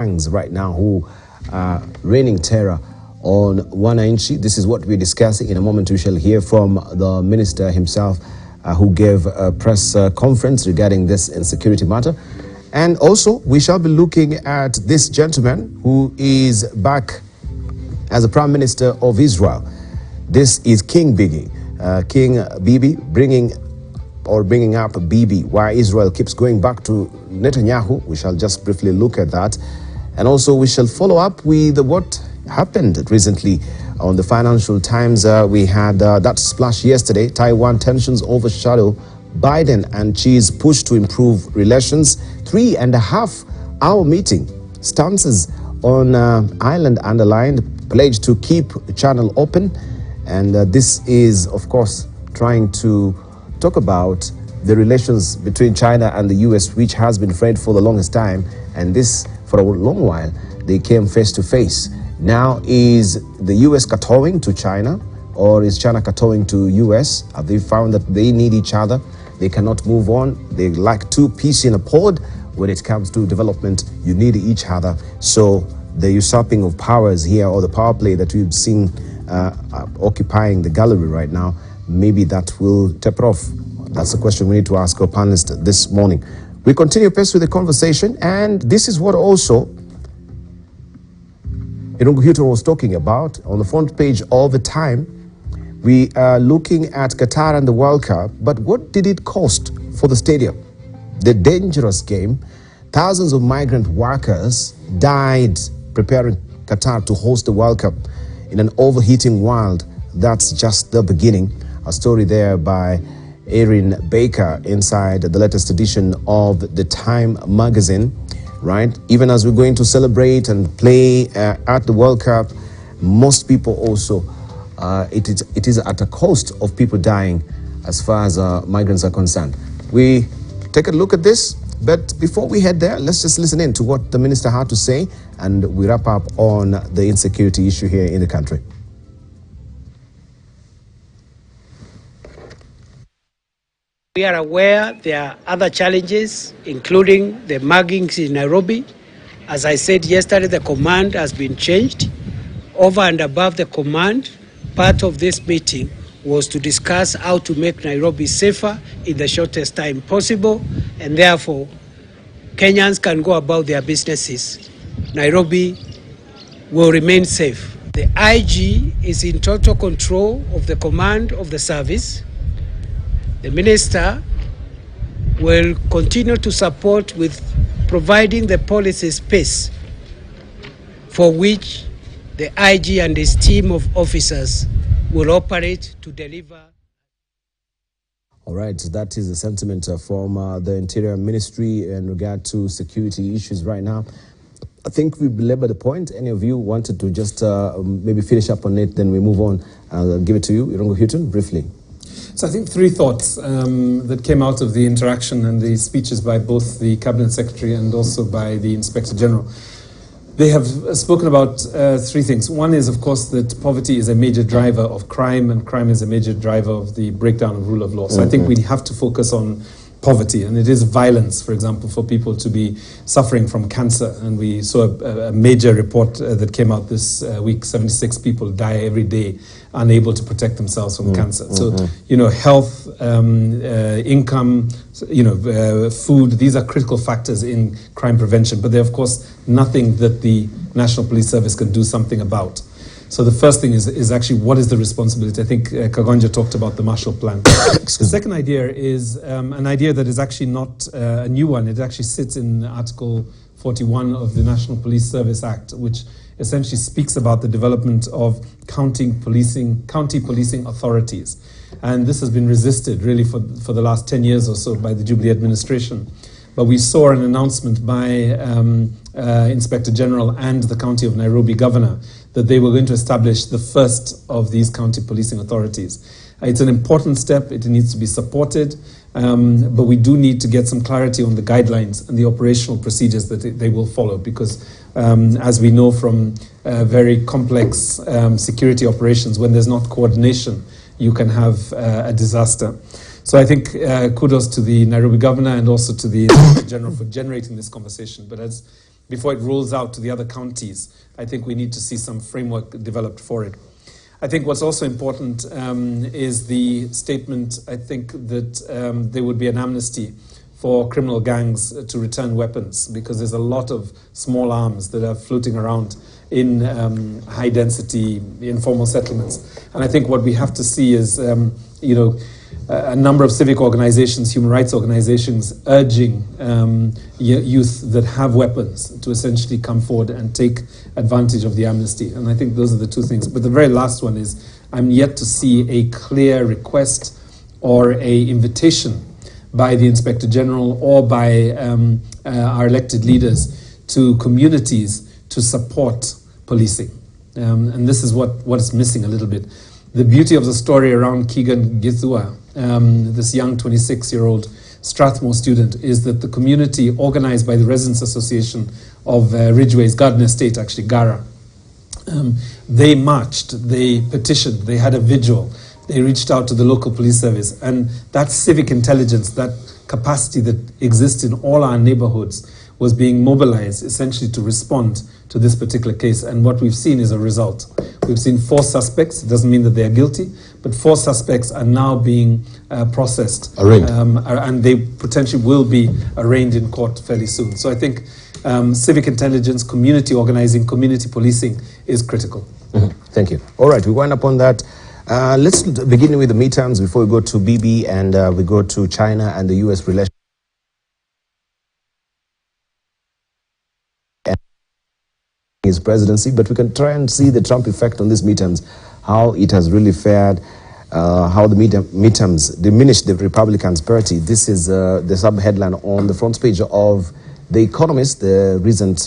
gangs right now who are raining terror on Wananchi. This is what we're discussing. In a moment we shall hear from the minister himself who gave a press conference regarding this insecurity matter. And also we shall be looking at this gentleman who is back as the Prime Minister of Israel. This is King Bibi, bringing up Bibi, why Israel keeps going back to Netanyahu. We shall just briefly look at that. And also we shall follow up with what happened recently on the Financial Times. We had that splash yesterday. Taiwan tensions overshadow Biden and Xi's push to improve relations. 3.5-hour meeting. Stances on island underlined. Pledge to keep channel open. And this is, of course, trying to talk about the relations between China and the US, which has been frayed for the longest time. And this, for a long while, they came face to face. Now, is the US kowtowing to China, or is China kowtowing to US? Have they found that they need each other? They cannot move on. They like two peas in a pod. When it comes to development, you need each other. So the usurping of powers here, or the power play that we've seen occupying the gallery right now, maybe that will taper off. That's the question we need to ask our panelists this morning. We continue pace with the conversation, and this is what also Irungu Hilton was talking about on the front page all the time. We are looking at Qatar and the World Cup, but what did it cost for the stadium? The dangerous game. Thousands of migrant workers died preparing Qatar to host the World Cup in an overheating world. That's just the beginning. A story there by Erin Baker inside the latest edition of the Time magazine, right? Even as we're going to celebrate and play at the World Cup, most people also, it is at a cost of people dying as far as migrants are concerned. We take a look at this, but before we head there, let's just listen in to what the minister had to say, and we wrap up on the insecurity issue here in the country. We are aware there are other challenges, including the muggings in Nairobi. As I said yesterday, the command has been changed. Over and above the command, part of this meeting was to discuss how to make Nairobi safer in the shortest time possible, and therefore Kenyans can go about their businesses. Nairobi will remain safe. The IG is in total control of the command of the service. The minister will continue to support with providing the policy space for which the IG and his team of officers will operate to deliver. All right, that is the sentiment from the Interior Ministry in regard to security issues right now. I think we belabored the point. Any of you wanted to just maybe finish up on it, then we move on. I'll give it to you, Irungu Hilton, briefly. So I think three thoughts that came out of the interaction and the speeches by both the Cabinet Secretary and also by the Inspector General. They have spoken about three things. One is, of course, that poverty is a major driver of crime, and crime is a major driver of the breakdown of rule of law. So I think we have to focus on poverty, and it is violence, for example, for people to be suffering from cancer. And we saw a major report that came out this week. 76 people die every day unable to protect themselves from cancer. So, health, income, food, these are critical factors in crime prevention, but they're, of course, nothing that the National Police Service can do something about. So the first thing is actually, what is the responsibility? I think Kagonja talked about the Marshall Plan. The second idea is an idea that is actually not a new one. It actually sits in Article 41 of the National Police Service Act, which essentially speaks about the development of county policing authorities. And this has been resisted really for the last 10 years or so by the Jubilee administration. But we saw an announcement by Inspector General and the County of Nairobi Governor that they were going to establish the first of these county policing authorities. It's an important step. It needs to be supported. But we do need to get some clarity on the guidelines and the operational procedures that they will follow, because as we know from very complex security operations, when there's not coordination, you can have a disaster. So I think kudos to the Nairobi Governor and also to the Inspector General for generating this conversation. But as before it rolls out to the other counties. I think we need to see some framework developed for it. I think what's also important is the statement, I think, that there would be an amnesty for criminal gangs to return weapons, because there's a lot of small arms that are floating around in high-density informal settlements. And I think what we have to see is, a number of civic organizations, human rights organizations, urging youth that have weapons to essentially come forward and take advantage of the amnesty. And I think those are the two things. But the very last one is, I'm yet to see a clear request or a invitation by the Inspector General or by our elected leaders to communities to support policing. And this is what is missing a little bit. The beauty of the story around Keegan Githua, this young 26-year-old Strathmore student, is that the community, organized by the Residents Association of Ridgeway's Garden Estate, actually Gara, they marched, they petitioned, they had a vigil, they reached out to the local police service, and that civic intelligence, that capacity that exists in all our neighborhoods was being mobilized essentially to respond to this particular case. And what we've seen is a result. We've seen 4 suspects. It doesn't mean that they are guilty, but 4 suspects are now being processed. Arraigned. And they potentially will be arraigned in court fairly soon. So I think civic intelligence, community organizing, community policing is critical. Mm-hmm. Thank you. All right, we wind up on that. Let's begin with the midterms before we go to BB and we go to China and the U.S. relations. His presidency, but we can try and see the Trump effect on these midterms, how it has really fared, how the midterms diminished the Republicans' party. This is the sub-headline on the front page of The Economist, the recent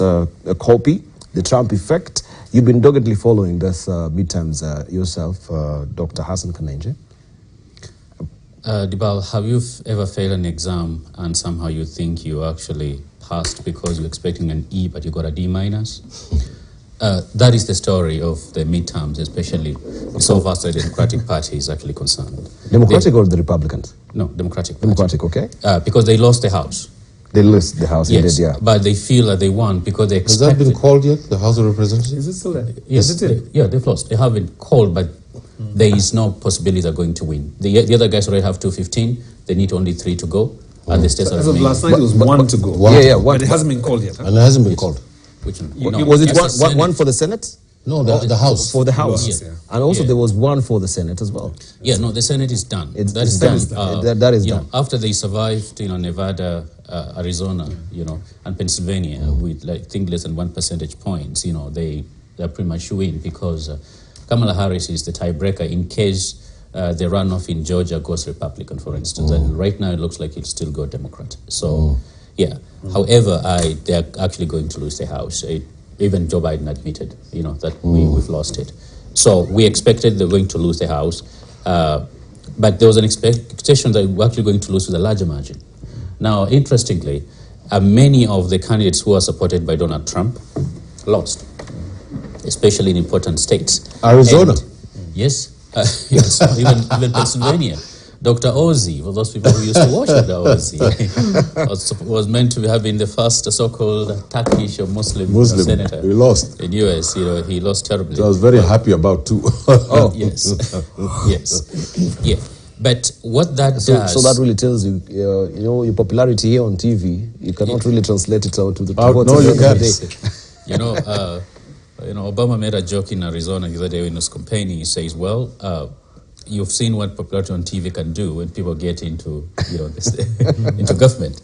copy, the Trump effect. You've been doggedly following this midterms yourself, Dr. Hassan Kanenje. Dibal, have you ever failed an exam and somehow you think you actually passed because you're expecting an E but you got a D minus? That is the story of the midterms, especially so far as the Democratic Party is actually concerned. Democratic or the Republicans? No, Democratic Party. Democratic, okay. Because they lost the House. They lost the House, yes, indeed, yeah. But they feel that they won because they expected... Has that been called yet, the House of Representatives? Is it still there? Yes, they've lost. They haven't called, but there is no possibility they're going to win. The other guys already have 215. They need only 3 to go. And the states As of last night, it was 1 to go. But it hasn't been called yet. Huh? And it hasn't been called. Which one? Was it one for the Senate? No, the House. For the House. Yeah. And also there was 1 for the Senate as well. Yeah, no, the Senate is done. That is done. That is done. After they survived, Nevada, Arizona, and Pennsylvania with, I think, less than 1 percentage points, they're pretty much win because Kamala Harris is the tiebreaker in case the runoff in Georgia goes Republican, for instance. And right now it looks like it'll still go Democrat. So, However, they're actually going to lose the House. Even Joe Biden admitted, that we've lost it. So we expected they were going to lose the House, but there was an expectation that we were actually going to lose with a larger margin. Now, interestingly, many of the candidates who are supported by Donald Trump lost, especially in important states. Arizona? Yes, yes, even Pennsylvania. Dr. Ozzie, for those people who used to watch Dr. Ozzie, was meant to have been the first so-called Turkish or Muslim senator. He lost. In U.S., he lost terribly. So I was very happy about too. Yes, yes, yeah. But what that does... So that really tells you, your popularity here on TV, you cannot really translate it out to the votes. No, you can't. Obama made a joke in Arizona the other day when he was campaigning. He says, well, you've seen what popularity on TV can do when people get into, into government,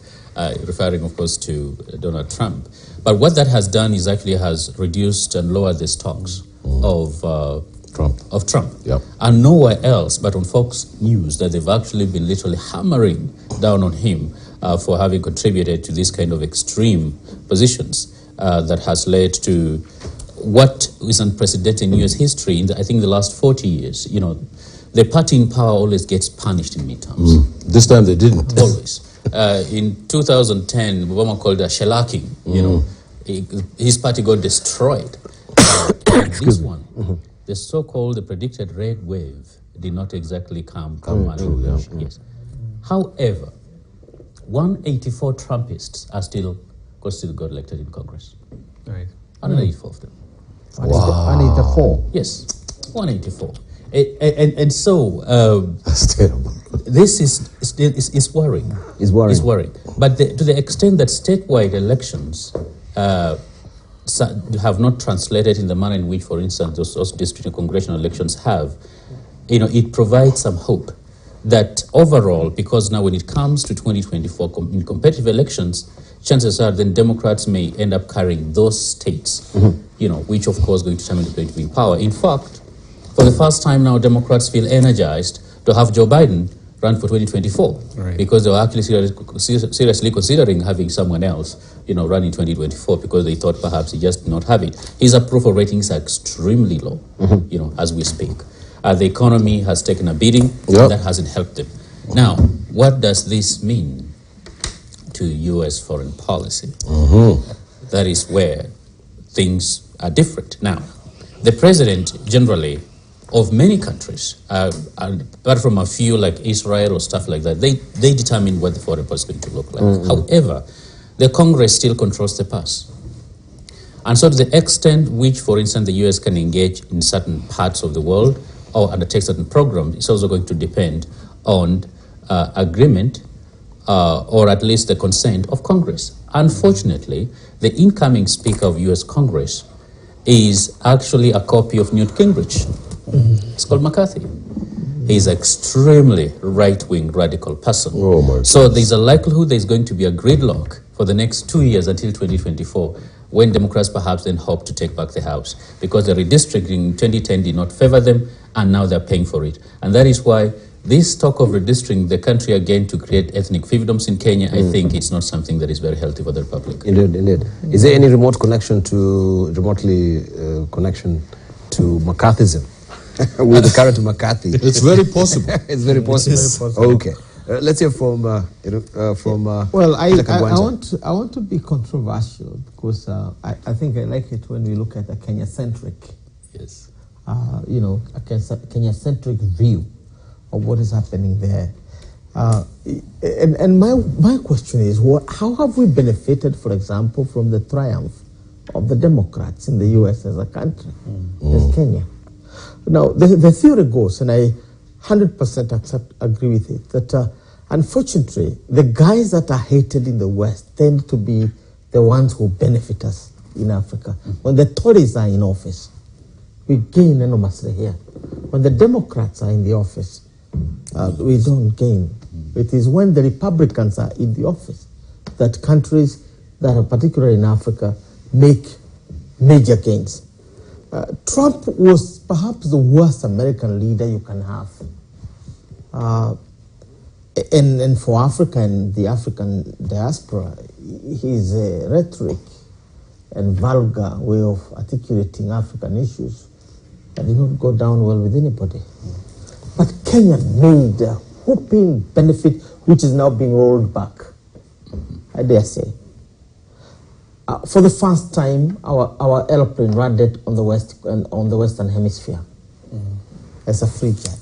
referring, of course, to Donald Trump. But what that has done is actually has reduced and lowered the stocks of Trump. Yep. And nowhere else but on Fox News that they've actually been literally hammering down on him for having contributed to this kind of extreme positions that has led to what is unprecedented in U.S. history in, I think, the last 40 years. The party in power always gets punished in midterms. This time they didn't. Always. In 2010, Obama called it a shellacking. His party got destroyed. This one, the so-called, the predicted red wave, did not exactly come Yes. However, 184 Trumpists are still could still got elected in Congress. Right. 184 of them. 184. Yes, 184. And so That's terrible. this is worrying. It's worrying. It's worrying. But to the extent that statewide elections have not translated in the manner in which, for instance, those district and congressional elections have, it provides some hope that overall, because now when it comes to 2024 in competitive elections, chances are then Democrats may end up carrying those states, which of course going to determine who's going to be in power. In fact, for the first time now, Democrats feel energized to have Joe Biden run for 2024, right, because they were actually seriously considering having someone else, run in 2024 because they thought perhaps he just did not have it. His approval ratings are extremely low, as we speak. The economy has taken a beating, and that hasn't helped them. Now, what does this mean to U.S. foreign policy? That is where things are different. Now, the president generally of many countries, apart from a few like Israel or stuff like that, they determine what the foreign policy is going to look like. However, the Congress still controls the purse. And so to the extent which, for instance, the U.S. can engage in certain parts of the world or undertake certain programs, it's also going to depend on agreement or at least the consent of Congress. Unfortunately, the incoming Speaker of U.S. Congress is actually a copy of Newt Gingrich. It's called McCarthy. He's an extremely right-wing radical person. So there's a likelihood there's going to be a gridlock for the next 2 years until 2024, when Democrats perhaps then hope to take back the House, because the redistricting in 2010 did not favor them, and now they're paying for it. And that is why this talk of redistricting the country again to create ethnic fiefdoms in Kenya, I think it's not something that is very healthy for the Republic. Indeed. Is there any remote connection to McCarthyism with the current McCarthy? It's very possible. It's very possible. Okay. Let's hear from Well, I want to be controversial because I think I like it when we look at a Kenya-centric, Yes. a Kenya-centric view of what is happening there. And my question is, how have we benefited, for example, from the triumph of the Democrats in the U.S. as a country, as Kenya? Now, the theory goes, and I 100% agree with it, that unfortunately, the guys that are hated in the West tend to be the ones who benefit us in Africa. When the Tories are in office, we gain enormously here. When the Democrats are in the office, we don't gain. It is when the Republicans are in the office that countries that are particularly in Africa make major gains. Trump was perhaps the worst American leader you can have. And for Africa and the African diaspora, his rhetoric and vulgar way of articulating African issues did not go down well with anybody. But Kenya made a whopping benefit, which is now being rolled back, I dare say. For the first time, our airplane landed on the Western Hemisphere as a free jet.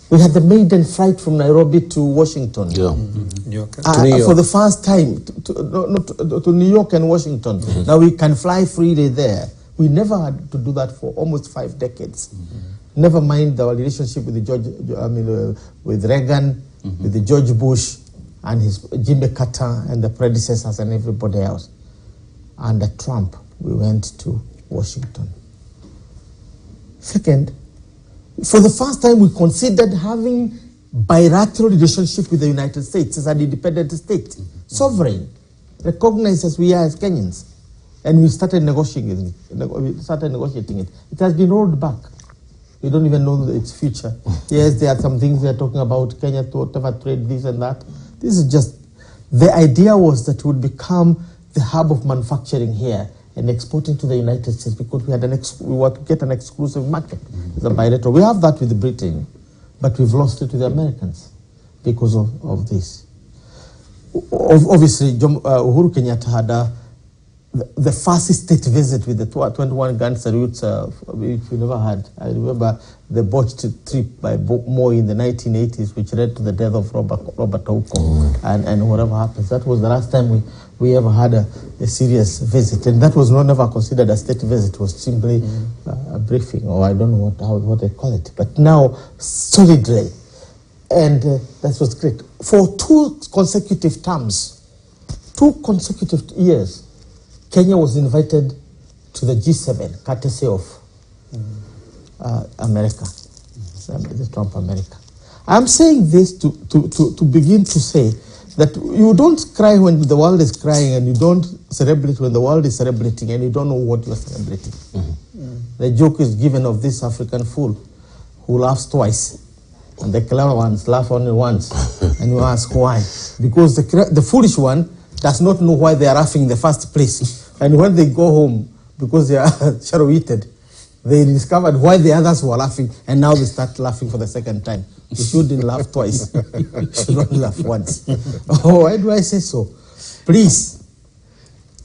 We had the maiden flight from Nairobi to Washington. New York. For the first time, to New York and Washington. Now we can fly freely there. We never had to do that for almost 5 decades. Never mind our relationship with with Reagan, with the George Bush, and his Jimmy Carter and the predecessors and everybody else. Under Trump, we went to Washington. Second, for the first time, we considered having bilateral relationship with the United States as an independent state, sovereign, recognized as we are as Kenyans. And we started negotiating it. It has been rolled back. We don't even know its future. Yes, there are some things we are talking about, Kenya to whatever trade, this and that. This is just, the idea was that it would become the hub of manufacturing here and exporting to the United States because we were to get an exclusive market. It's a bilateral. We have that with Britain, but we've lost it to the Americans because of this. Obviously, Uhuru Kenyatta had the first state visit with the 21 gun salutes, which we never had. I remember the botched trip by Moi in the 1980s, which led to the death of Robert Ouko and whatever happens. That was the last time we ever had a serious visit, and that was never considered a state visit. It was simply a briefing, or I don't know what they call it. But now, solidly, and that was great. For 2 consecutive terms, 2 consecutive years, Kenya was invited to the G7, courtesy of America, the Trump America. I'm saying this to begin to say that you don't cry when the world is crying, and you don't celebrate when the world is celebrating, and you don't know what you're celebrating. The joke is given of this African fool who laughs twice, and the clever ones laugh only once. And you ask why? Because the foolish one does not know why they are laughing in the first place. And when they go home, because they are shallow-witted, they discovered why the others were laughing, and now they start laughing for the second time. You shouldn't laugh twice. You should only laugh once. Oh, why do I say so? Please,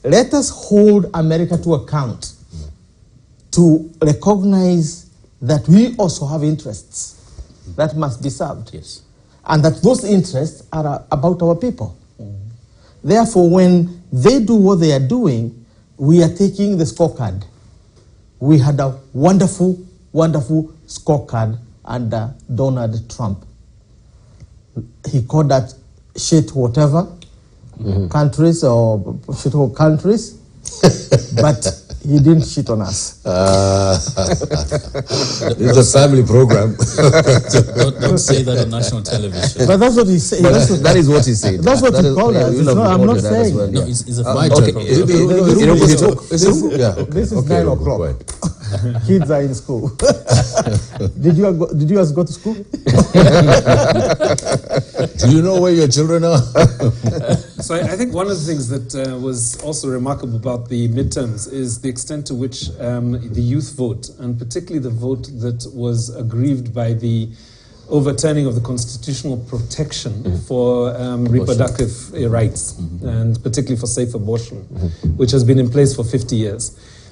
let us hold America to account to recognize that we also have interests that must be served. Yes. And that those interests are about our people. Therefore, when they do what they are doing, we are taking the scorecard. We had a wonderful, wonderful scorecard under Donald Trump. He called that shit whatever countries or shithole countries, but he didn't shit on us. It's a family program. Don't say that on national television. But that's what he said. That is what he said. That's what he called us. I'm not saying. Well, No, yeah. it's a My family turn. program. This is 9 o'clock. Kids are in school. Did you guys go to school? Do you know where your children are? So I think one of the things that was also remarkable about the midterms is the extent to which the youth vote, and particularly the vote that was aggrieved by the overturning of the constitutional protection for reproductive rights, and particularly for safe abortion, which has been in place for 50 years.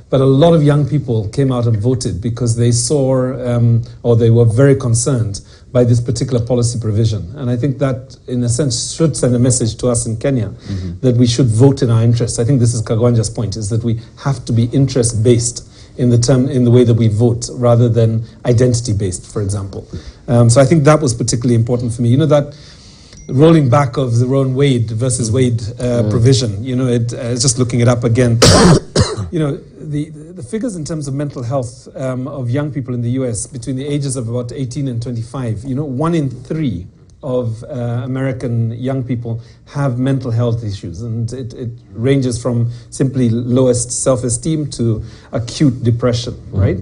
But a lot of young people came out and voted because they saw, or they were very concerned by this particular policy provision. And I think that, in a sense, should send a message to us in Kenya that we should vote in our interests. I think this is Kagwanja's point, is that we have to be interest-based in the way that we vote, rather than identity-based, for example. So I think that was particularly important for me. You know, that rolling back of the Roe Wade versus Wade provision, you know, just looking it up again, you know, the figures in terms of mental health of young people in the US between the ages of about 18 and 25, you know, 1 in 3 of American young people have mental health issues, and it ranges from simply lowest self-esteem to acute depression, right?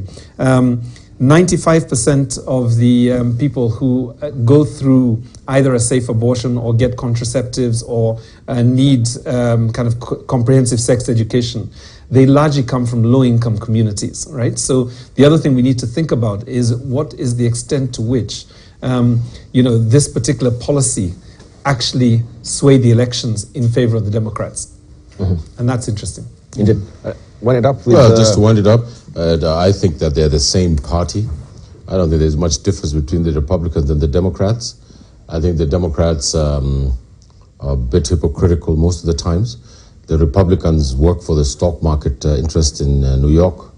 95% of the people who go through either a safe abortion or get contraceptives or need kind of comprehensive sex education, they largely come from low-income communities, right? So the other thing we need to think about is what is the extent to which, you know, this particular policy actually swayed the elections in favor of the Democrats. And that's interesting. Indeed. Wind it up with... Well, just to wind it up, I think that they're the same party. I don't think there's much difference between the Republicans and the Democrats. I think the Democrats are a bit hypocritical most of the times. The Republicans work for the stock market interest in New York.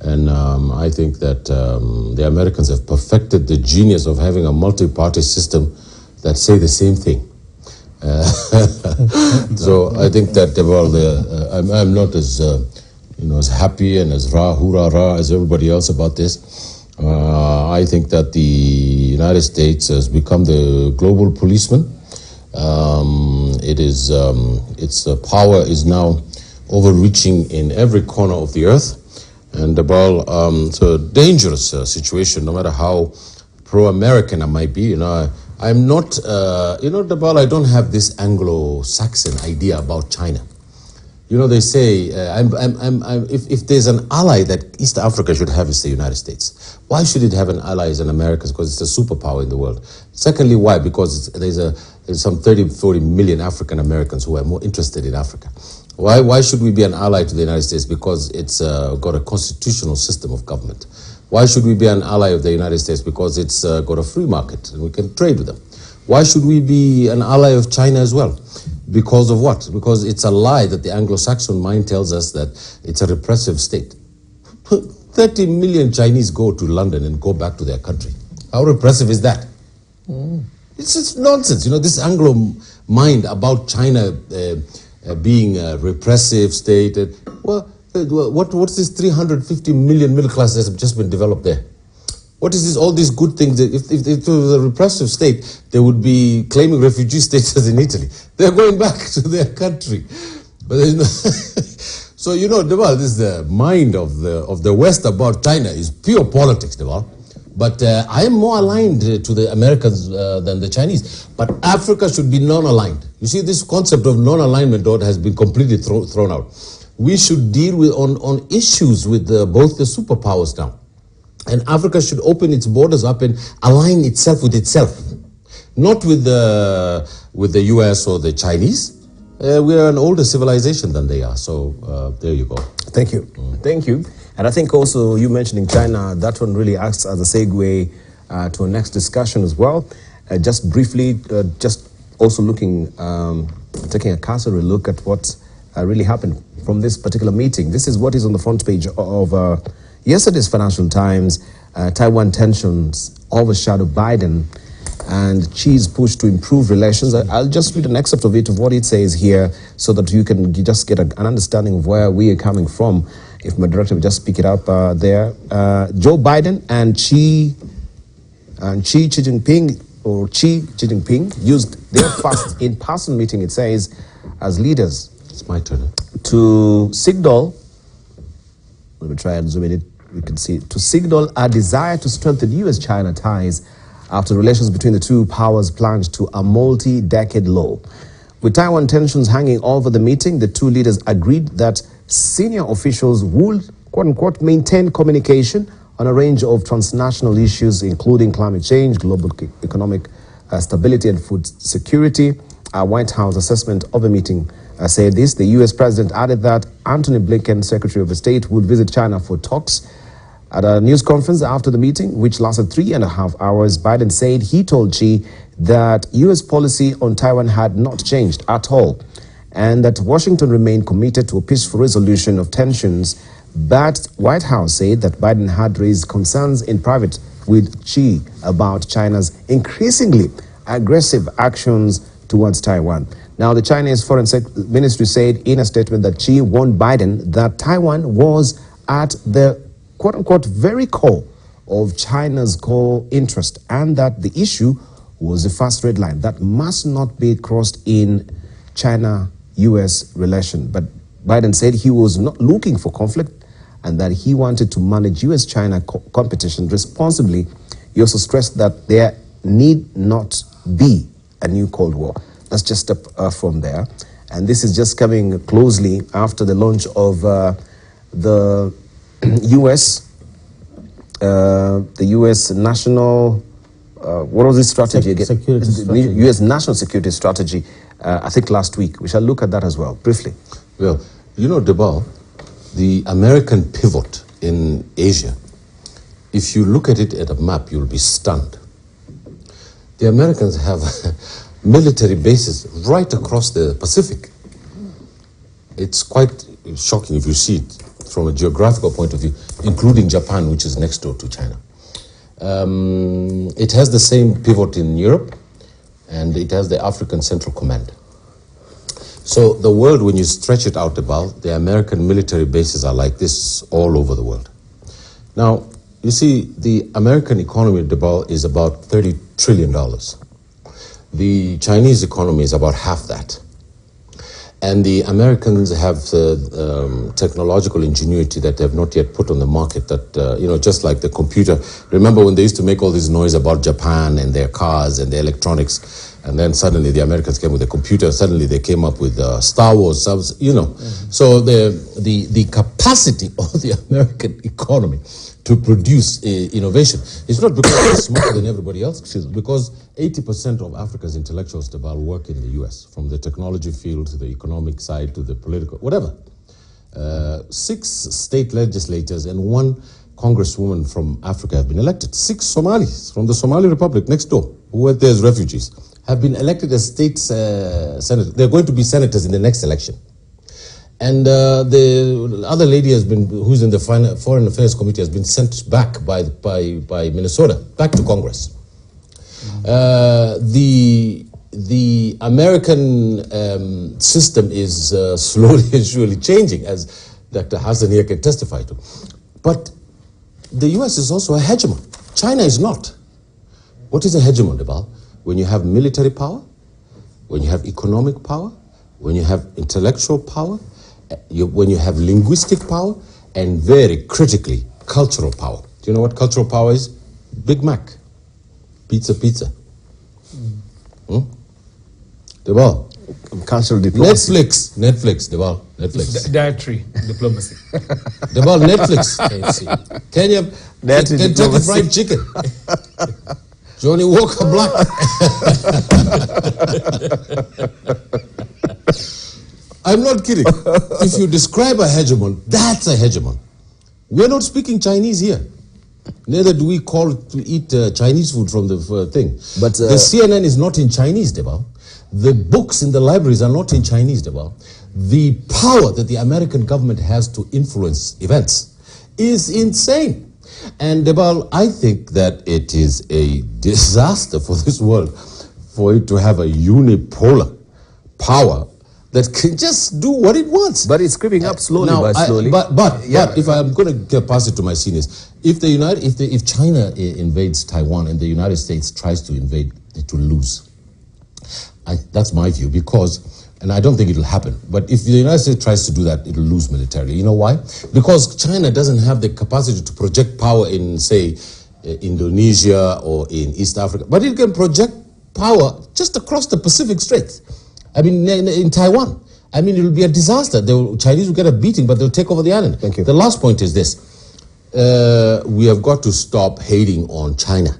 And I think that the Americans have perfected the genius of having a multi-party system that say the same thing. So I think that, well, I'm not as as happy and as rah as everybody else about this. I think that the United States has become the global policeman. Its power is now overreaching in every corner of the earth, and it's a dangerous situation. No matter how pro-American I might be, I'm not, Dabal, I don't have this Anglo-Saxon idea about China. They say, if there's an ally that East Africa should have, it's the United States. Why should it have an ally as an American? Because it's a superpower in the world. Secondly, why? Because there's some 30, 40 million African Americans who are more interested in Africa. Why should we be an ally to the United States? Because it's got a constitutional system of government. Why should we be an ally of the United States? Because it's got a free market and we can trade with them. Why should we be an ally of China as well? Because of what? Because it's a lie that the Anglo-Saxon mind tells us that it's a repressive state. 30 million Chinese go to London and go back to their country. How repressive is that? It's just nonsense. You know, this Anglo mind about China being a repressive state. What's this 350 million middle class that's just been developed there? What is this? All these good things. If it was a repressive state, they would be claiming refugee status in Italy. They're going back to their country. But there's no so you know, Deval, this is the mind of the West about China is pure politics, Deval. But I am more aligned to the Americans than the Chinese. But Africa should be non-aligned. You see, this concept of non-alignment has been completely thrown out. We should deal with on issues with both the superpowers now. And Africa should open its borders up and align itself with itself, not with the US or the Chinese. We are an older civilization than they are. So there you go. Thank you. Thank you. And I think also you mentioning China, that one really acts as a segue to our next discussion as well. Just briefly, just also looking, taking a cursory look at what really happened from this particular meeting. This is what is on the front page of yesterday's Financial Times. Taiwan tensions overshadow Biden and Xi's push to improve relations. I'll just read an excerpt of it, of what it says here, so that you can just get an understanding of where we are coming from. If my director would just speak it up there. Joe Biden and Xi Jinping used their first in-person meeting, it says, as leaders. It's my turn. To signal, let me try and zoom in, we can see, to signal a desire to strengthen US-China ties after relations between the two powers plunged to a multi-decade low. With Taiwan tensions hanging over the meeting, the two leaders agreed that senior officials would, quote-unquote, maintain communication on a range of transnational issues, including climate change, global economic stability, and food security. A White House assessment of the meeting said this. The U.S. president added that Antony Blinken, Secretary of State, would visit China for talks. At a news conference after the meeting, which lasted 3.5 hours, Biden said he told Xi that U.S. policy on Taiwan had not changed at all, and that Washington remained committed to a peaceful resolution of tensions. But White House said that Biden had raised concerns in private with Xi about China's increasingly aggressive actions towards Taiwan. Now, the Chinese Foreign Ministry said in a statement that Xi warned Biden that Taiwan was at the quote-unquote very core of China's core interest, and that the issue was the first red line that must not be crossed in China-US relation. But Biden said he was not looking for conflict and that he wanted to manage US-China competition responsibly. He also stressed that there need not be a new Cold War. That's just up from there. And this is just coming closely after the launch of the U.S. national, what was this strategy again? Security strategy. U.S. national security strategy, I think last week. We shall look at that as well, briefly. Well, you know, Debal, the American pivot in Asia, if you look at it at a map, you'll be stunned. The Americans have military bases right across the Pacific. It's quite shocking if you see it from a geographical point of view, including Japan, which is next door to China. It has the same pivot in Europe, and it has the African Central Command. So the world, when you stretch it out about, the American military bases are like this all over the world. Now, you see, the American economy, is about $30 trillion. The Chinese economy is about half that. And the Americans have technological ingenuity that they have not yet put on the market that, just like the computer. Remember when they used to make all this noise about Japan and their cars and their electronics? And then suddenly the Americans came with a computer. Suddenly they came up with Star Wars, you know. So the capacity of the American economy to produce innovation is not because it's smarter than everybody else, because 80% of Africa's intellectuals work in the US, from the technology field to the economic side to the political, whatever. 6 state legislators and 1 congresswoman from Africa have been elected. 6 Somalis from the Somali Republic next door, who were there as refugees, have been elected as state senators. They're going to be senators in the next election. And the other lady who's in the Foreign Affairs Committee has been sent back by Minnesota, back to Congress. The American system is slowly and surely changing, as Dr. Hassan here can testify to. But the US is also a hegemon. China is not. What is a hegemon, Debal? When you have military power, when you have economic power, when you have intellectual power, when you have linguistic power, and very critically, cultural power. Do you know what cultural power is? Big Mac, pizza. Debal. Cultural diplomacy. Netflix, Debal. Netflix. Dietary diplomacy. Debal, Netflix. Kenya, Kentucky Fried Chicken. Johnny Walker Black. I'm not kidding. If you describe a hegemon, that's a hegemon. We're not speaking Chinese here. Neither do we call to eat Chinese food from the thing. But the CNN is not in Chinese, Debal. The books in the libraries are not in Chinese, Debal. The power that the American government has to influence events is insane. And Debal, I think that it is a disaster for this world for it to have a unipolar power that can just do what it wants. But it's creeping up slowly now, by slowly. But if I'm going to pass it to my seniors, if China invades Taiwan and the United States tries to invade, it will lose. That's my view, because, and I don't think it will happen, but if the United States tries to do that, it will lose militarily. You know why? Because China doesn't have the capacity to project power in, say, Indonesia or in East Africa, but it can project power just across the Pacific Strait. I mean, in Taiwan. I mean, it will be a disaster. The Chinese will get a beating, but they'll take over the island. Thank you. The last point is this. We have got to stop hating on China.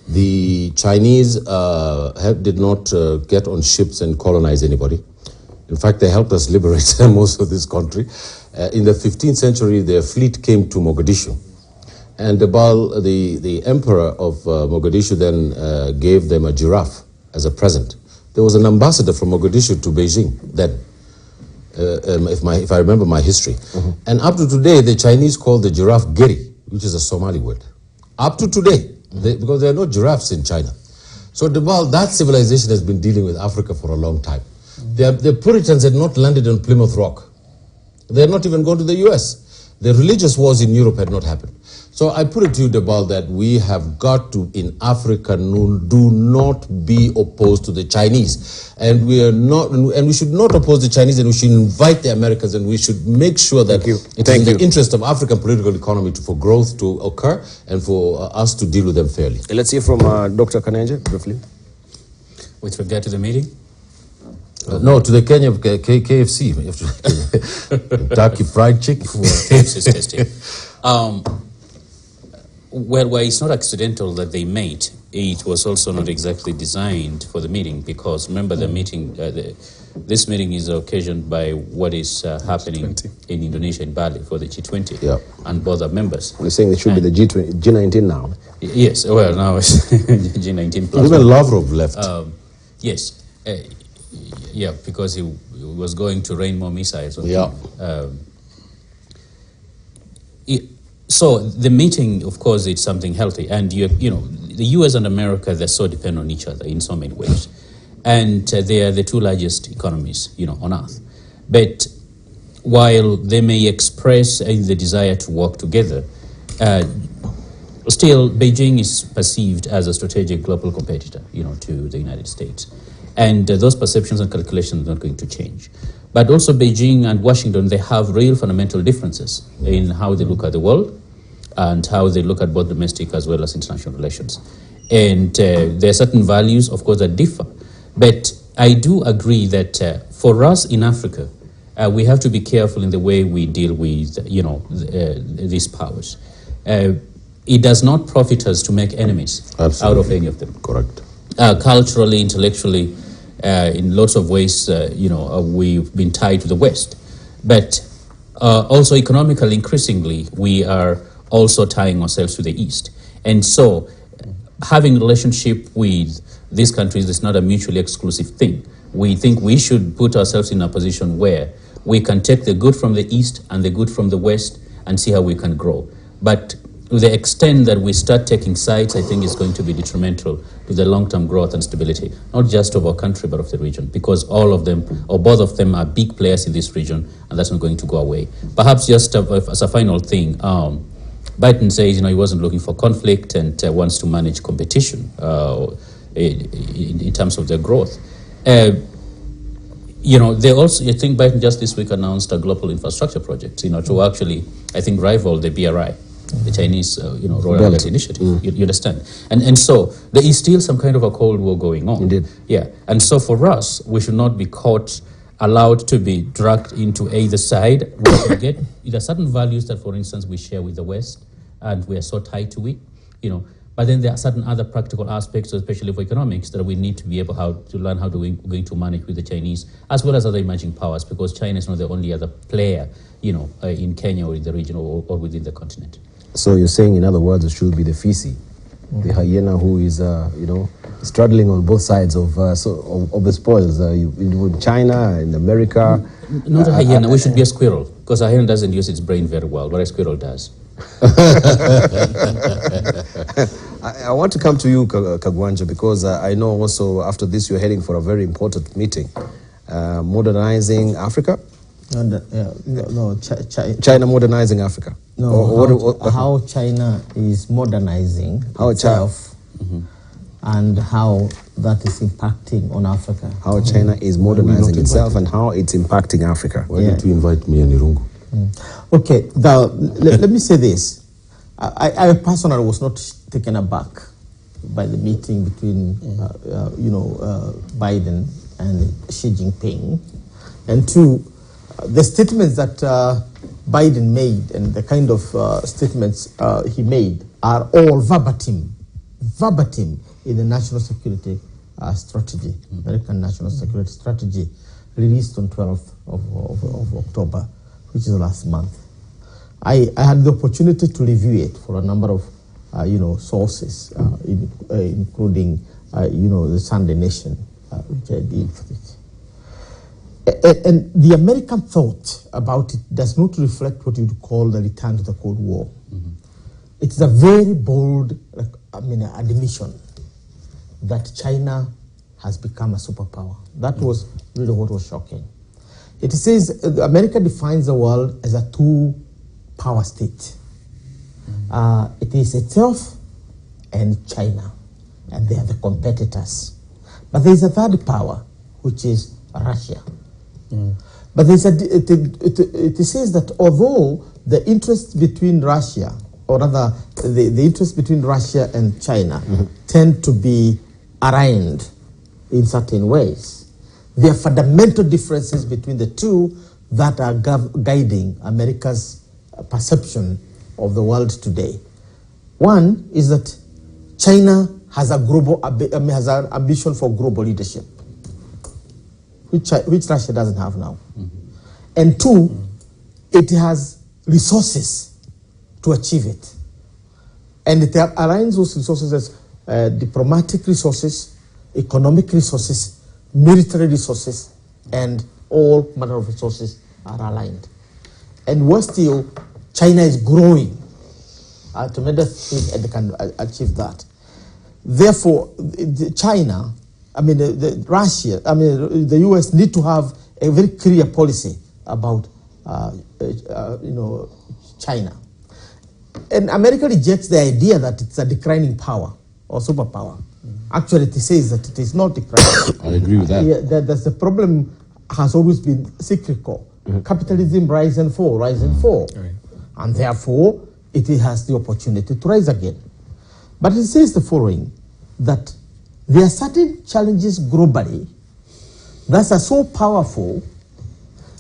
The Chinese did not get on ships and colonize anybody. In fact, they helped us liberate most of this country. In the 15th century, their fleet came to Mogadishu. And the emperor of Mogadishu then gave them a giraffe as a present. There was an ambassador from Mogadishu to Beijing then, if I remember my history. Mm-hmm. And up to today, the Chinese call the giraffe geri, which is a Somali word. Up to today, because there are no giraffes in China. So that civilization has been dealing with Africa for a long time. Mm-hmm. The Puritans had not landed on Plymouth Rock. They had not even gone to the US. The religious wars in Europe had not happened. So I put it to you, Debal, that we have got to, in Africa, do not be opposed to the Chinese. And we should not oppose the Chinese, and we should invite the Americans, and we should make sure that it is in the interest of African political economy for growth to occur and for us to deal with them fairly. Let's hear from Dr. Kanenje, briefly. With regard to the meeting? No, to the Kenya KFC. Kentucky Fried Chicken. KFC is tasty. Well, it's not accidental that they met. It was also not exactly designed for the meeting, because remember the meeting, this meeting is occasioned by what is happening in Indonesia, in Bali, for the G20, and both are members. We're saying it should be the G19 now. Yes, well, now it's G19 plus. Even Lavrov left. Yes, yeah, because he was going to rain more missiles. So the meeting, of course, is something healthy, and you know, the U.S. and America, they're so dependent on each other in so many ways, and they are the two largest economies, you know, on earth. But while they may express the desire to work together, still Beijing is perceived as a strategic global competitor, you know, to the United States, and those perceptions and calculations are not going to change. But also Beijing and Washington, they have real fundamental differences in how they look at the world and how they look at both domestic as well as international relations. And there are certain values, of course, that differ. But I do agree that for us in Africa, we have to be careful in the way we deal with, these powers. It does not profit us to make enemies out of any of them. Correct. Culturally, intellectually, in lots of ways, we've been tied to the West. But also economically, increasingly, we are also tying ourselves to the East. And so having a relationship with these countries is not a mutually exclusive thing. We think we should put ourselves in a position where we can take the good from the East and the good from the West and see how we can grow. But to the extent that we start taking sides, I think is going to be detrimental to the long-term growth and stability, not just of our country, but of the region, because all of them, or both of them, are big players in this region, and that's not going to go away. Perhaps just as a final thing, Biden says, he wasn't looking for conflict and wants to manage competition in terms of their growth. They also, I think Biden just this week announced a global infrastructure project, to actually, I think, rival the BRI, the Chinese, Royal Belt Initiative. You understand? And so there is still some kind of a Cold War going on. Indeed. Yeah. And so for us, we should not be allowed to be dragged into either side. We get there are certain values that, for instance, we share with the West, and we are so tied to it, But then there are certain other practical aspects, especially for economics, that we need to be able to learn how we're going to manage with the Chinese, as well as other emerging powers, because China is not the only other player, in Kenya or in the region or within the continent. So you're saying, in other words, it should be the Fisi, the hyena who is, straddling on both sides of the spoils, with China and America. Not a hyena, we should be a squirrel, because a hyena doesn't use its brain very well, but a squirrel does. I want to come to you, Kagwanja, because I know also after this you're heading for a very important meeting, modernizing Africa. China modernizing Africa. How China is modernizing itself, and how that is impacting on Africa. How China is modernizing itself and how it's impacting Africa. Why did you invite me and Irungu? Okay, let me say this. I personally was not taken aback by the meeting between, Biden and Xi Jinping. And two, the statements that Biden made and the kind of statements he made are all verbatim in the national security strategy, American national security strategy, released on 12th of October, which is last month. I had the opportunity to review it for a number of, sources, including, the Sunday Nation, which I did. And the American thought about it does not reflect what you'd call the return to the Cold War. It's a very bold, admission that China has become a superpower. That was really what was shocking. It says America defines the world as a two-power state. It is itself and China, and they are the competitors. But there is a third power, which is Russia. But it says that although the interest between Russia, or rather the interest between Russia and China tend to be aligned in certain ways, there are fundamental differences between the two that are guiding America's perception of the world today. One is that China has has an ambition for global leadership, which Russia doesn't have now. And two, it has resources to achieve it. And it aligns those resources as diplomatic resources, economic resources, military resources, and all manner of resources are aligned. And worse still, China is growing at a tremendous speed and they can achieve that. Therefore, China, Russia, the US need to have a very clear policy about, China. And America rejects the idea that it's a declining power or superpower. Actually, it says that it is not declining. I agree with that. Yeah, that's the problem has always been cyclical. Capitalism rise and fall, rise and fall. Right. And therefore, it has the opportunity to rise again. But it says the following, that there are certain challenges globally that are so powerful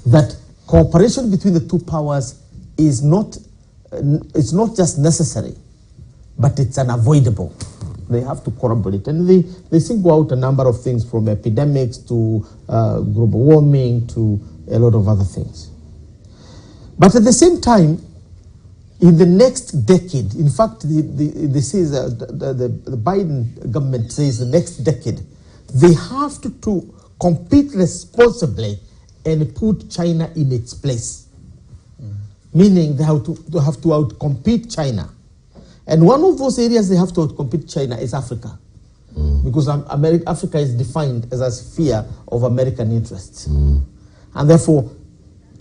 that cooperation between the two powers is not just necessary, but it's unavoidable. They have to collaborate. And they single out a number of things, from epidemics to global warming to a lot of other things. But at the same time, in the next decade, in fact, the Biden government says the next decade, they have to compete responsibly and put China in its place. Meaning they have to outcompete China. And one of those areas they have to outcompete China is Africa. Because Africa is defined as a sphere of American interests. And therefore,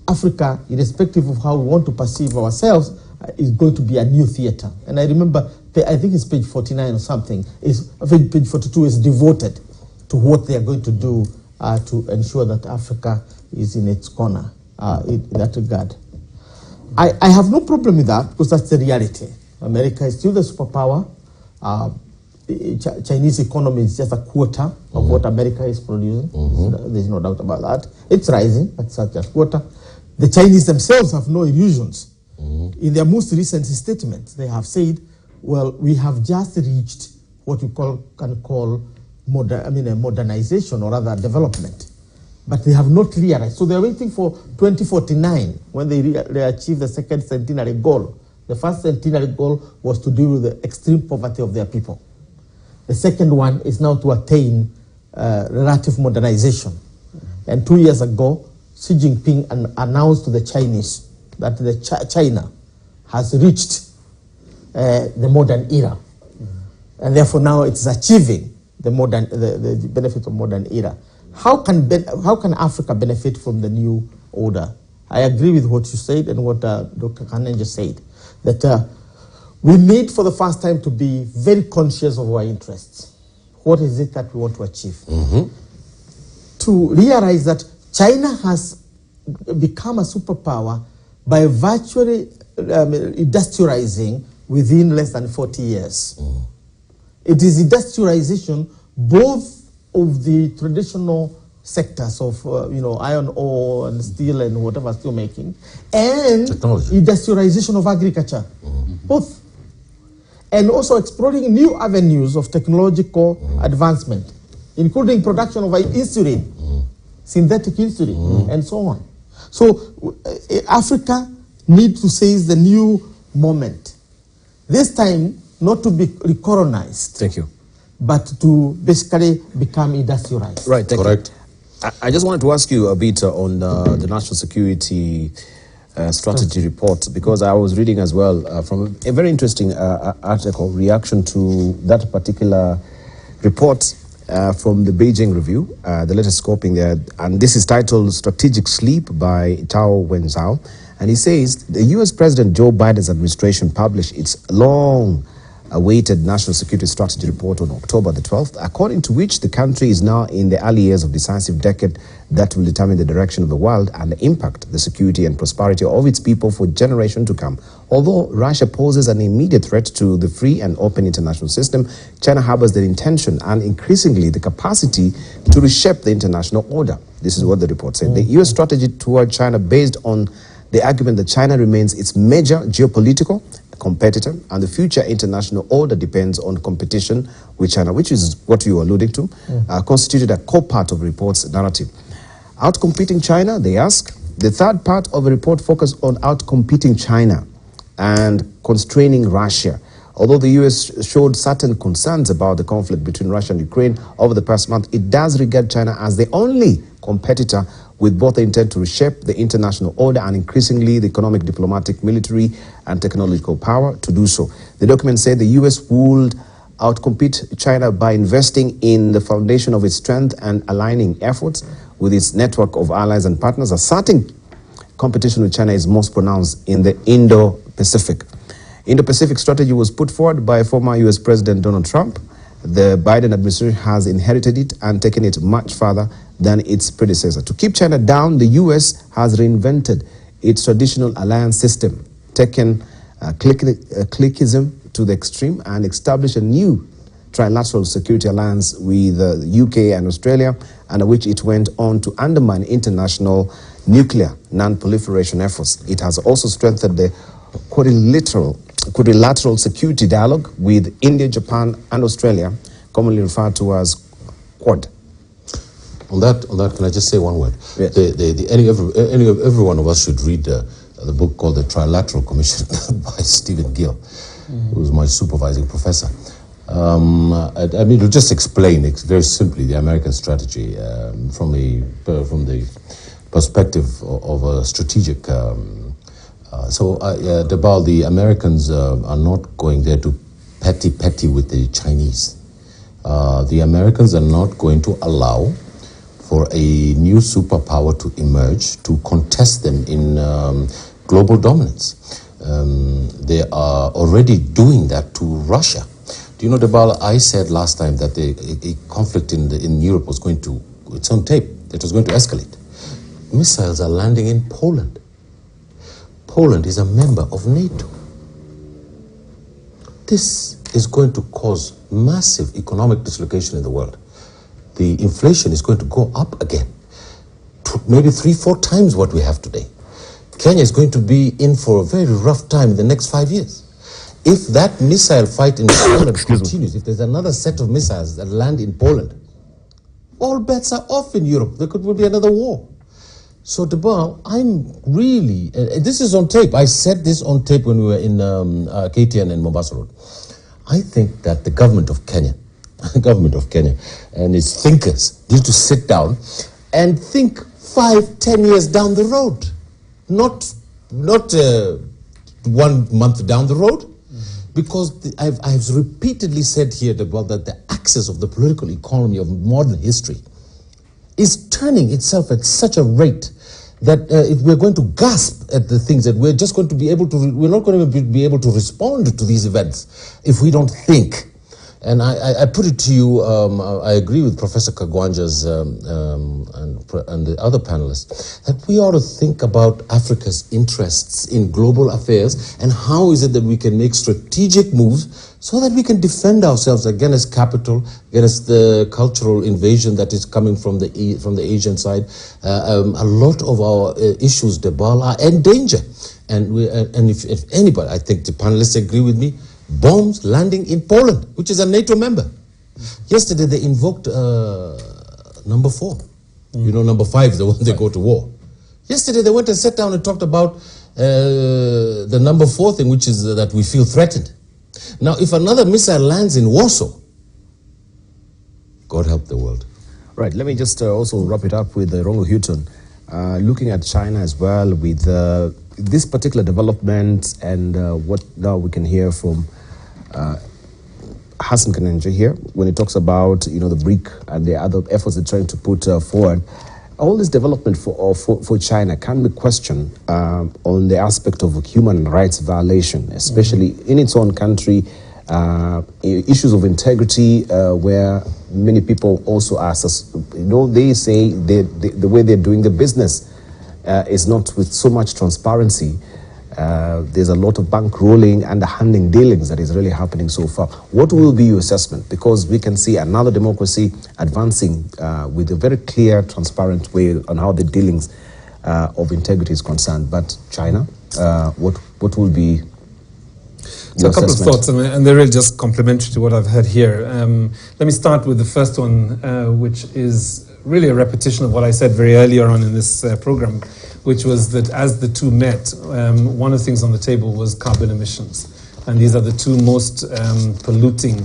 Africa, irrespective of how we want to perceive ourselves, is going to be a new theater. And I remember, I think it's page 49 or something, page 42 is devoted to what they are going to do to ensure that Africa is in its corner in that regard. I have no problem with that, because that's the reality. America is still the superpower. Chinese economy is just a quarter of what America is producing. There's no doubt about that. It's rising, but it's just a quarter. The Chinese themselves have no illusions. In their most recent statement, they have said, well, we have just reached what we can call modernization, or rather development. But they have not realized. So they're waiting for 2049 when they achieve the second centenary goal. The first centenary goal was to deal with the extreme poverty of their people. The second one is now to attain relative modernization. And 2 years ago, Xi Jinping announced to the Chinese that China has reached the modern era. And therefore now it's achieving the benefit of modern era. How can Africa benefit from the new order? I agree with what you said and what Dr. Kanen just said, that we need for the first time to be very conscious of our interests. What is it that we want to achieve? To realize that China has become a superpower by virtually industrializing within less than 40 years. It is industrialization both of the traditional sectors of iron ore and steel and whatever steel making, and technology. Industrialization of agriculture, both. And also exploring new avenues of technological advancement, including production of insulin, synthetic insulin, and so on. So Africa needs to seize the new moment. This time, not to be recolonized. Thank you. But to basically become industrialized. Right, thank Correct. you. I just wanted to ask you a bit on the national security strategy report, because I was reading as well from a very interesting article, reaction to that particular report from the Beijing Review, the latest scoping there, and this is titled Strategic Sleep by Tao Wenzhao. And he says the US President Joe Biden's administration published its long-awaited National Security Strategy Report on October the 12th, according to which the country is now in the early years of decisive decade that will determine the direction of the world and impact the security and prosperity of its people for generations to come. Although Russia poses an immediate threat to the free and open international system, China harbors the intention and increasingly the capacity to reshape the international order. This is what the report said. The US strategy toward China based on the argument that China remains its major geopolitical competitor and the future international order depends on competition with China, which is what you were alluding to, constituted a core part of the report's narrative. Outcompeting China, they ask. The third part of the report focused on outcompeting China and constraining Russia. Although the US showed certain concerns about the conflict between Russia and Ukraine over the past month, it does regard China as the only competitor with both the intent to reshape the international order and increasingly the economic, diplomatic, military, and technological power to do so. The document said the US would outcompete China by investing in the foundation of its strength and aligning efforts with its network of allies and partners, asserting competition with China is most pronounced in the Indo-Pacific. Indo-Pacific strategy was put forward by former US President Donald Trump. The Biden administration has inherited it and taken it much further than its predecessor. To keep China down, the US has reinvented its traditional alliance system, taken clickism to the extreme and established a new trilateral security alliance with the UK and Australia, under which it went on to undermine international nuclear non-proliferation efforts. It has also strengthened the quadrilateral security dialogue with India, Japan, and Australia, commonly referred to as Quad. On that, can I just say one word? Yes. Every one of us should read the book called The Trilateral Commission by Stephen Gill, who was my supervising professor. I mean, to just explain very simply the American strategy from the perspective of a strategic. Debal, the Americans are not going there to petty with the Chinese. The Americans are not going to allow for a new superpower to emerge to contest them in global dominance. They are already doing that to Russia. Do you know, Debal, I said last time that a conflict in Europe was going to, it's on tape, it was going to escalate. Missiles are landing in Poland. Poland is a member of NATO. This is going to cause massive economic dislocation in the world. The inflation is going to go up again, maybe 3-4 times what we have today. Kenya is going to be in for a very rough time in the next 5 years. If that missile fight in Poland continues, if there's another set of missiles that land in Poland, all bets are off in Europe. There could be another war. So, Debal, I'm really, this is on tape. I said this on tape when we were in KTN in Mombasa Road. I think that the government of Kenya and its thinkers need to sit down and think 5-10 years down the road, not 1 month down the road, because I've repeatedly said here about that the axis of the political economy of modern history is turning itself at such a rate that if we're going to gasp at the things that we're just going to be able to, we're not going to be able to respond to these events if we don't think. And I put it to you, I agree with Professor Kagwanja's and the other panelists, that we ought to think about Africa's interests in global affairs and how is it that we can make strategic moves so that we can defend ourselves against capital, against the cultural invasion that is coming from the Asian side. A lot of our issues, Debal, are in danger. And if anybody, I think the panelists agree with me, bombs landing in Poland, which is a NATO member. Yesterday they invoked number 4. You know, number 5 is the one they go to war. Yesterday they went and sat down and talked about the number 4 thing, which is that we feel threatened. Now, if another missile lands in Warsaw, God help the world. Right, let me just also wrap it up with Rongo Houghton. Looking at China as well with this particular development and what now we can hear from Hassan Kanenja here when he talks about, you know, the BRIC and the other efforts they're trying to put forward. All this development for China can be questioned on the aspect of human rights violation, especially in its own country, issues of integrity where many people also ask us, you know, they say the way they're doing the business is not with so much transparency. There's a lot of bankrolling and handing dealings that is really happening so far. What will be your assessment? Because we can see another democracy advancing with a very clear, transparent way on how the dealings of integrity is concerned. But China, what will be So a couple of thoughts, and they're really just complementary to what I've heard here. Let me start with the first one, which is really a repetition of what I said very earlier on in this program, which was that as the two met, one of the things on the table was carbon emissions. And these are the two most polluting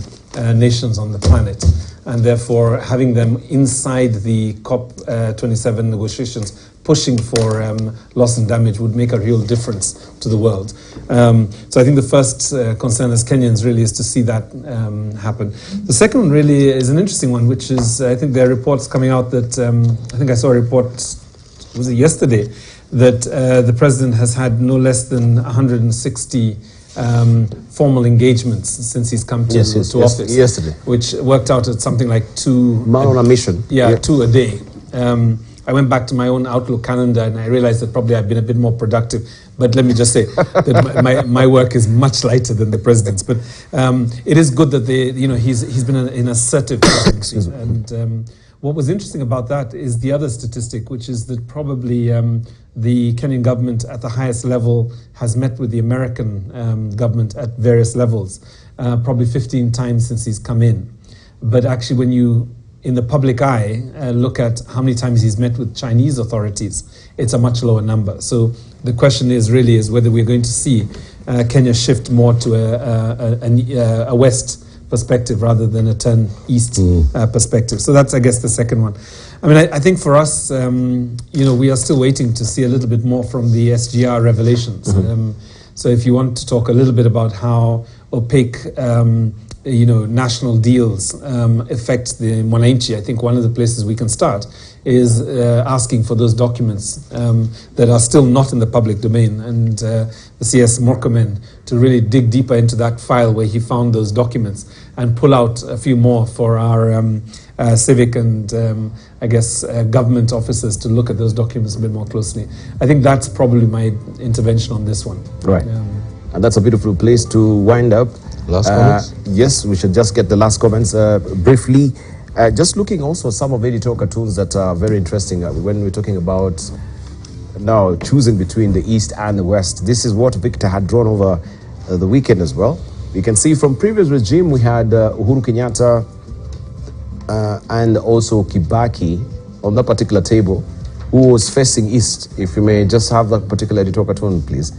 nations on the planet. And therefore, having them inside the COP27 negotiations, pushing for loss and damage would make a real difference to the world. So I think the first concern as Kenyans really is to see that happen. The second one really is an interesting one, which is, I think there are reports coming out that, I think I saw a report, was it yesterday, that the president has had no less than 160 formal engagements since he's come to office. Yesterday. Which worked out at something like 2... Man on a mission. Yeah, 2 a day. I went back to my own Outlook calendar and I realized that probably I've been a bit more productive. But let me just say that my work is much lighter than the president's. But it is good that he's been an assertive presidency. And what was interesting about that is the other statistic, which is that probably the Kenyan government at the highest level has met with the American government at various levels, probably 15 times since he's come in. But actually, when you, in the public eye, look at how many times he's met with Chinese authorities, it's a much lower number. So the question is whether we're going to see Kenya shift more to a West perspective rather than a turn East perspective. So that's, I guess, the second one. I mean, I think for us, we are still waiting to see a little bit more from the SGR revelations. So if you want to talk a little bit about how opaque national deals affect the Mwananchi, I think one of the places we can start is asking for those documents that are still not in the public domain, and the CS Murkomen to really dig deeper into that file where he found those documents and pull out a few more for our civic and government officers to look at those documents a bit more closely. I think that's probably my intervention on this one. Right. And that's a beautiful place to wind up. Last comments? Yes, we should just get the last comments briefly. Just looking also at some of the editorial cartoons that are very interesting when we're talking about now choosing between the East and the West. This is what Victor had drawn over the weekend as well. You can see from previous regime we had Uhuru Kenyatta and also Kibaki on that particular table, who was facing East. If you may just have that particular editorial cartoon, please.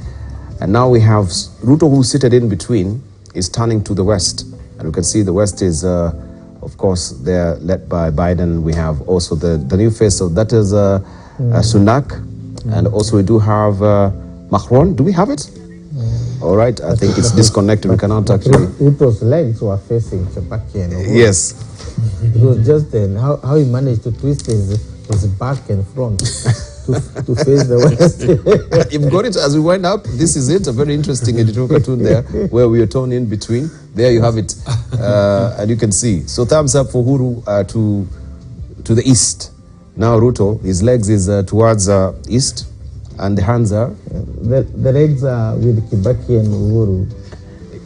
And now we have Ruto, who seated in between, is turning to the West. And we can see the West is, of course, they're led by Biden. We have also the new face, so that is Sunak. And also we do have Macron. Do we have it? All right, I think it's disconnected. We cannot actually. Ruto's legs were facing Kibaki and Uhuru. Yes. It was just then how he managed to twist his back and front to face the West. You've got it as we wind up. This is it, a very interesting editorial cartoon there, where we are torn in between. There you have it, and you can see. So thumbs up for Uhuru to the East. Now Ruto, his legs is towards East, and the hands are? The legs are with Kibaki and Uhuru.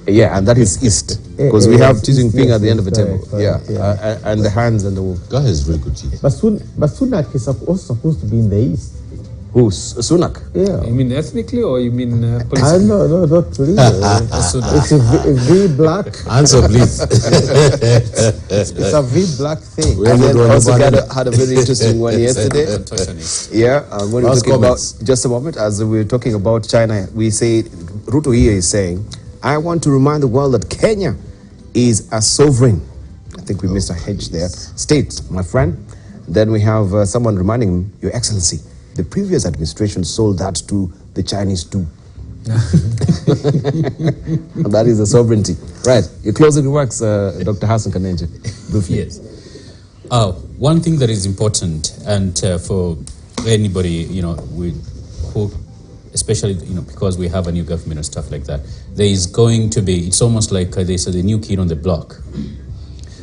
Yeah, and that is East, because we have Xi Jinping at the end of the table. Correct, yeah. And the hands and the guy has really good teeth. But Sunak is also supposed to be in the East. Who? Sunak? Yeah. You mean ethnically or you mean politically? No, not really. It's a V black. Answer, please. It's a V black thing. And then also had a very interesting one yesterday. Yeah, when we're talking about, just a moment, as we're talking about China, we say, Ruto here is saying, I want to remind the world that Kenya is a sovereign, I think we missed a H there, state, my friend. Then we have someone reminding him, Your Excellency, the previous administration sold that to the Chinese too. That is a sovereignty. Right, your closing remarks, Dr. Hassan Kanenje. Briefly. Yes. One thing that is important, and for anybody, who, especially, because we have a new government and stuff like that, there is going to be, it's almost like they say the new kid on the block.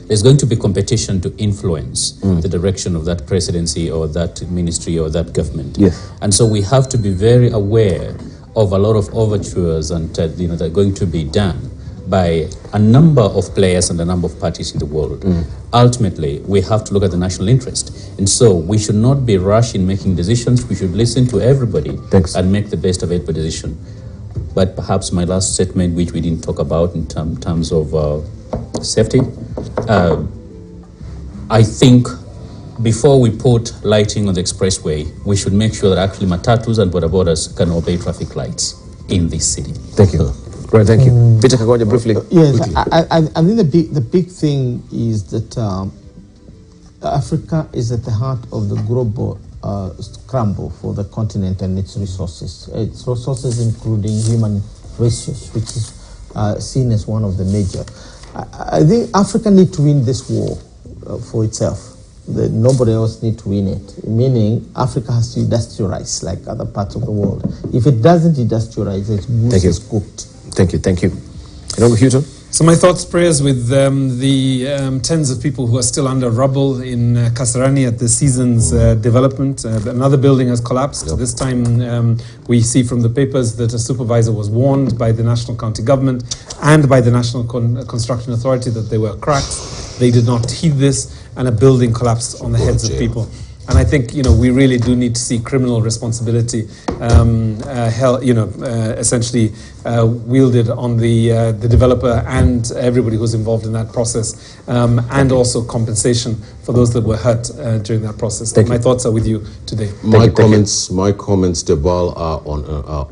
There's going to be competition to influence the direction of that presidency or that ministry or that government. Yes. And so we have to be very aware of a lot of overtures and that are going to be done by a number of players and a number of parties in the world. Ultimately, we have to look at the national interest. And so we should not be rushed in making decisions. We should listen to everybody and make the best available decision. But perhaps my last statement, which we didn't talk about in terms of safety, I think before we put lighting on the expressway, we should make sure that actually matatus and border borders can obey traffic lights in this city. Thank you. Great, thank you. Peter Kagonja, briefly. Yes, I think the big thing is that Africa is at the heart of the global scramble for the continent and its resources. Its resources including human resources, which is seen as one of the major. I think Africa needs to win this war for itself. Nobody else needs to win it, meaning Africa has to industrialize like other parts of the world. If it doesn't industrialize, its goose is cooked. Thank you. Honorable Houghton. So my thoughts, prayers with the tens of people who are still under rubble in Kasarani at the Seasons development. Another building has collapsed. Yep. This time we see from the papers that a supervisor was warned by the National County Government and by the National Construction Authority that there were cracks. They did not heed this, and a building collapsed on the heads of people. And I think, we really do need to see criminal responsibility, essentially wielded on the developer and everybody who's involved in that process, and also compensation for those that were hurt during that process. My thoughts are with you today. My comments, Debal, are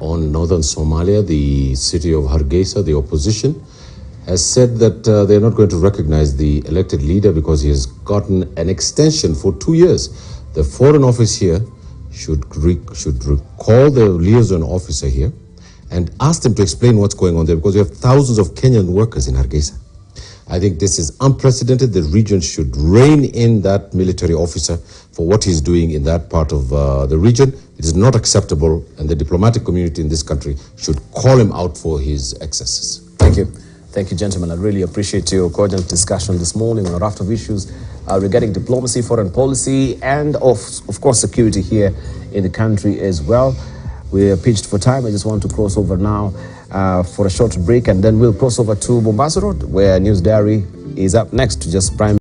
on northern Somalia. The city of Hargeisa, the opposition, has said that they're not going to recognize the elected leader because he has gotten an extension for 2 years. The Foreign Office here should recall the liaison officer here and ask them to explain what's going on there, because we have thousands of Kenyan workers in Hargeisa. I think this is unprecedented. The region should rein in that military officer for what he's doing in that part of the region. It is not acceptable, and the diplomatic community in this country should call him out for his excesses. Thank you. Thank you, gentlemen. I really appreciate your cordial discussion this morning on a raft of issues regarding diplomacy, foreign policy, and of course security here in the country as well. We are pitched for time. I just want to cross over now for a short break, and then we'll cross over to Mombasa Road, where News Diary is up next to just prime